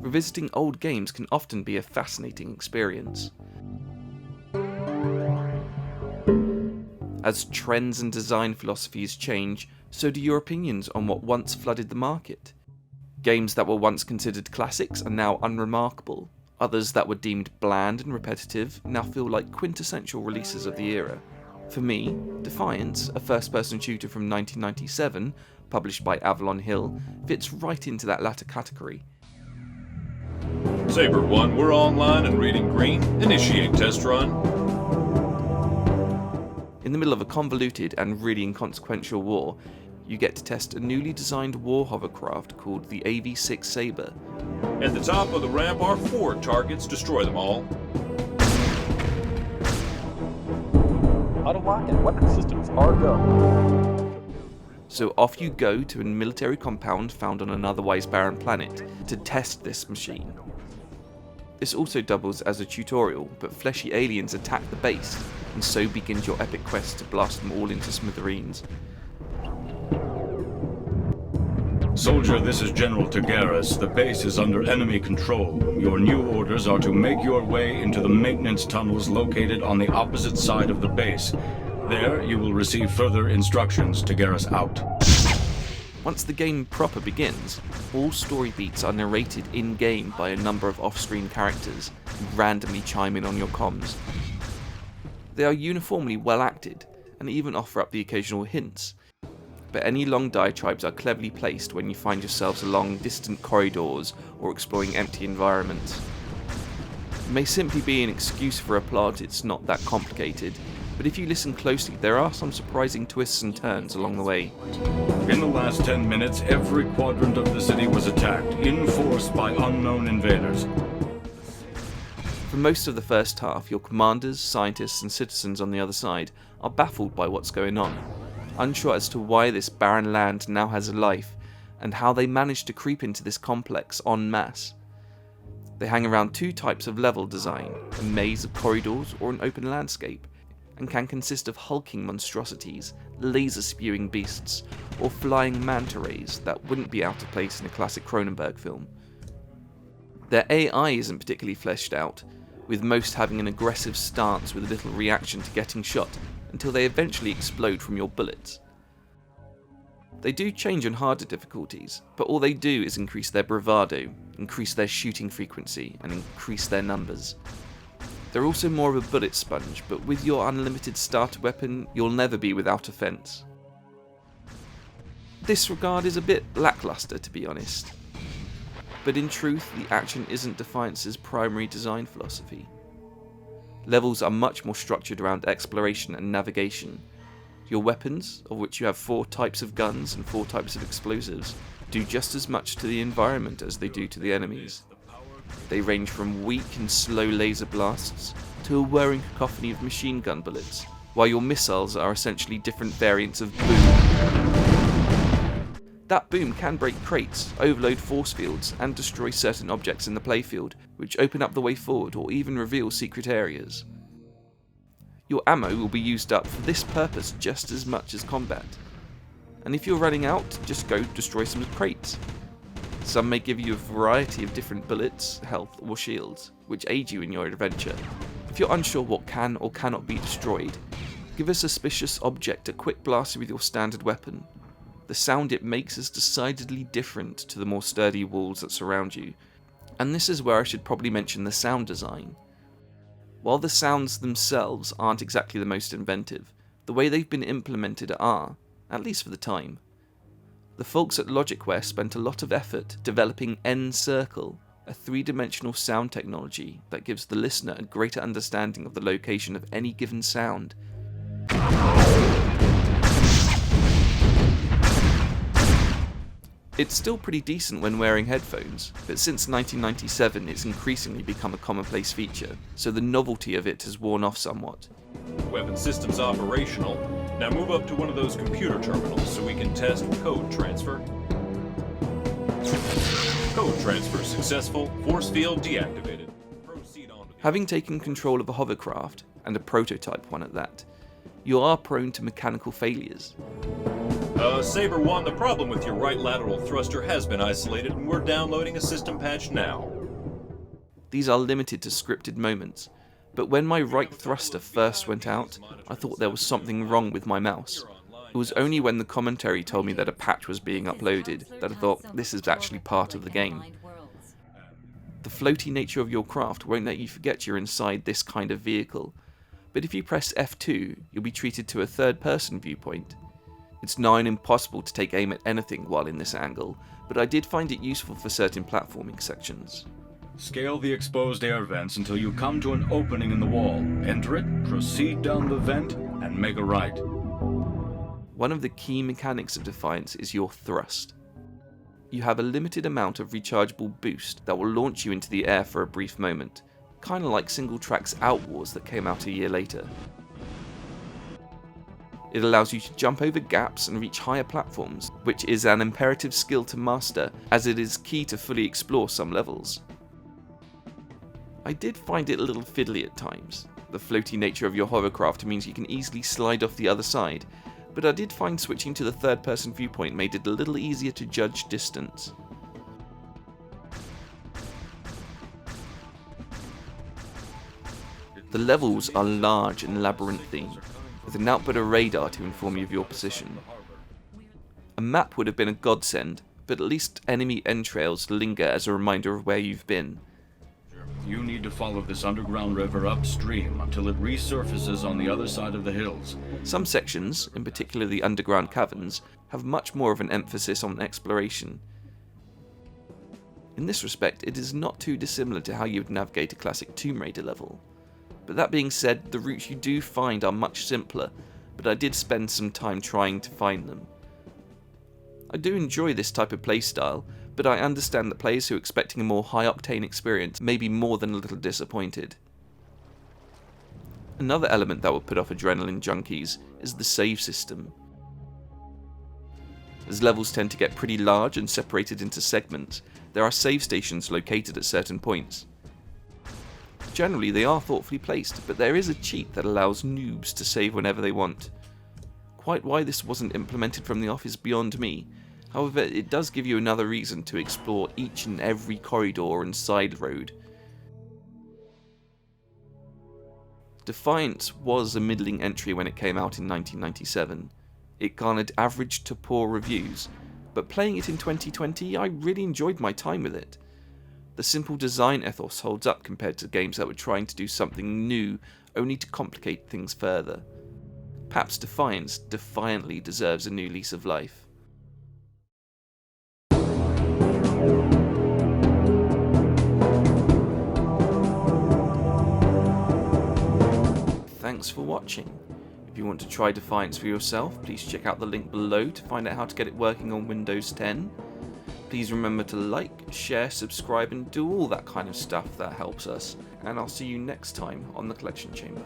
revisiting old games can often be a fascinating experience. As trends and design philosophies change, so do your opinions on what once flooded the market. Games that were once considered classics are now unremarkable. Others that were deemed bland and repetitive now feel like quintessential releases of the era. For me, Defiance, a first-person shooter from 1997, published by Avalon Hill, fits right into that latter category. Saber 1, we're online and reading green. Initiate test run. In the middle of a convoluted and really inconsequential war, you get to test a newly designed war hovercraft called the AV-6 Saber. At the top of the ramp are 4 targets. Destroy them all. Auto lock and weapon systems are go. So off you go to a military compound found on an otherwise barren planet to test this machine. This also doubles as a tutorial, but fleshy aliens attack the base, and so begins your epic quest to blast them all into smithereens. Soldier, this is General Tagaris. The base is under enemy control. Your new orders are to make your way into the maintenance tunnels located on the opposite side of the base. There, you will receive further instructions. Tagaris out. Once the game proper begins, all story beats are narrated in-game by a number of off-screen characters who randomly chime in on your comms. They are uniformly well acted, and even offer up the occasional hints, but any long diatribes are cleverly placed when you find yourselves along distant corridors or exploring empty environments. It may simply be an excuse for a plot, it's not that complicated, but if you listen closely, there are some surprising twists and turns along the way. In the last 10 minutes, every quadrant of the city was attacked, in force by unknown invaders. For most of the first half, your commanders, scientists and citizens on the other side are baffled by what's going on, unsure as to why this barren land now has a life, and how they managed to creep into this complex en masse. They hang around 2 types of level design, a maze of corridors or an open landscape, and can consist of hulking monstrosities, laser-spewing beasts, or flying manta rays that wouldn't be out of place in a classic Cronenberg film. Their AI isn't particularly fleshed out, with most having an aggressive stance with little reaction to getting shot, until they eventually explode from your bullets. They do change on harder difficulties, but all they do is increase their bravado, increase their shooting frequency, and increase their numbers. They're also more of a bullet sponge, but with your unlimited starter weapon, you'll never be without offense. This regard is a bit lackluster, to be honest. But in truth, the action isn't Defiance's primary design philosophy. Levels are much more structured around exploration and navigation. Your weapons, of which you have 4 types of guns and 4 types of explosives, do just as much to the environment as they do to the enemies. They range from weak and slow laser blasts to a whirring cacophony of machine gun bullets, while your missiles are essentially different variants of boom. That boom can break crates, overload force fields, and destroy certain objects in the playfield, which open up the way forward or even reveal secret areas. Your ammo will be used up for this purpose just as much as combat. And if you're running out, just go destroy some crates. Some may give you a variety of different bullets, health, or shields, which aid you in your adventure. If you're unsure what can or cannot be destroyed, give a suspicious object a quick blast with your standard weapon. The sound it makes is decidedly different to the more sturdy walls that surround you, and this is where I should probably mention the sound design. While the sounds themselves aren't exactly the most inventive, the way they've been implemented are, at least for the time. The folks at Logicware spent a lot of effort developing N-Circle, a 3-dimensional sound technology that gives the listener a greater understanding of the location of any given sound. It's still pretty decent when wearing headphones, but since 1997 it's increasingly become a commonplace feature, so the novelty of it has worn off somewhat. Weapon systems operational. Now move up to one of those computer terminals so we can test code transfer. Code transfer successful. Force field deactivated. Proceed on to the... Having taken control of a hovercraft, and a prototype one at that, you are prone to mechanical failures. Saber 1, the problem with your right lateral thruster has been isolated and we're downloading a system patch now. These are limited to scripted moments, but when my right thruster first went out, I thought there was something wrong with my mouse. It was only when the commentary told me that a patch was being uploaded that I thought this is actually part of the game. The floaty nature of your craft won't let you forget you're inside this kind of vehicle, but if you press F2, you'll be treated to a third-person viewpoint. It's nigh on impossible to take aim at anything while in this angle, but I did find it useful for certain platforming sections. Scale the exposed air vents until you come to an opening in the wall. Enter it, proceed down the vent, and make a right. One of the key mechanics of Defiance is your thrust. You have a limited amount of rechargeable boost that will launch you into the air for a brief moment, kinda like Singletrack's Outwars that came out a year later. It allows you to jump over gaps and reach higher platforms, which is an imperative skill to master as it is key to fully explore some levels. I did find it a little fiddly at times. The floaty nature of your hovercraft means you can easily slide off the other side, but I did find switching to the third-person viewpoint made it a little easier to judge distance. The levels are large and labyrinthine, with an output of radar to inform you of your position. A map would have been a godsend, but at least enemy entrails linger as a reminder of where you've been. You need to follow this underground river upstream until it resurfaces on the other side of the hills. Some sections, in particular the underground caverns, have much more of an emphasis on exploration. In this respect, it is not too dissimilar to how you would navigate a classic Tomb Raider level. But that being said, the routes you do find are much simpler, but I did spend some time trying to find them. I do enjoy this type of playstyle, but I understand that players who are expecting a more high-octane experience may be more than a little disappointed. Another element that will put off adrenaline junkies is the save system. As levels tend to get pretty large and separated into segments, there are save stations located at certain points. Generally they are thoughtfully placed, but there is a cheat that allows noobs to save whenever they want. Quite why this wasn't implemented from the off is beyond me. However, it does give you another reason to explore each and every corridor and side road. Defiance was a middling entry when it came out in 1997. It garnered average to poor reviews, but playing it in 2020, I really enjoyed my time with it. The simple design ethos holds up compared to games that were trying to do something new only to complicate things further. Perhaps Defiance defiantly deserves a new lease of life. Thanks for watching. If you want to try Defiance for yourself, please check out the link below to find out how to get it working on Windows 10. Please remember to like, share, subscribe and do all that kind of stuff that helps us. And I'll see you next time on the Collection Chamber.